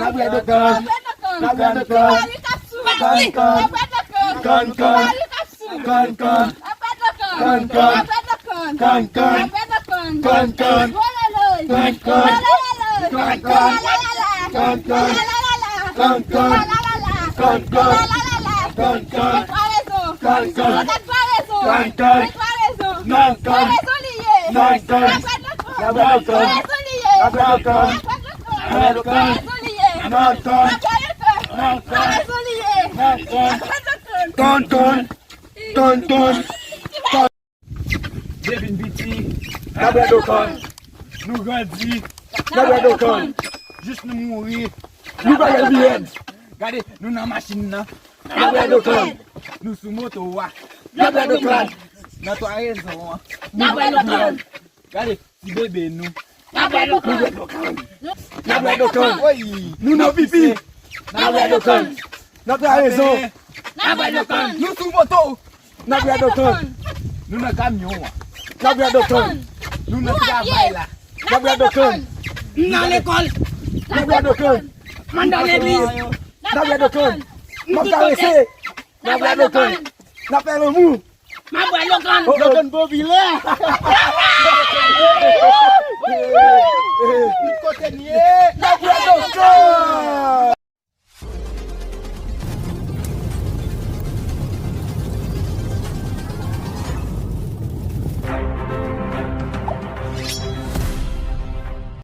La bre de kan. La bre de kan. Kan kan. Kan kan. Kan kan. Kan kan. Kan kan. Kan kan. Kan kan. Kan kan. Kan kan. Kan kan. Kan kan. Kan kan. Kan kan. Kan kan. Nan kan. Nan kan. La bre de kan. La bre de kan. La bre de kan. La Devin Biti, Nabla Dokon, nous grandis, Nabla Dokon, juste nous mourir, nous pas bien. Regardez, nous dans la machine là, Nabla Dokon, nous sous moto, Nabla Dokon, dans toi raison, Nabla Dokon, regardez, si bébé nous, Nabla Dokon, Nabla Dokon, nous dans pipi, Nabla Dokon, notre raison, Nabla Dokon, nous sous moto, Nabla Dokon, nous dans camion, Nabla Dokon, nous dans travail là, Nabla Dokon, Dans l'école, Nabla Dokon, dans l'église, Nabla Dokon, m'a caressé, Nabla Dokon, n'appelle le mou, ma boîte locale. Dokon Bobile. Côté nié. Nabla Dokon.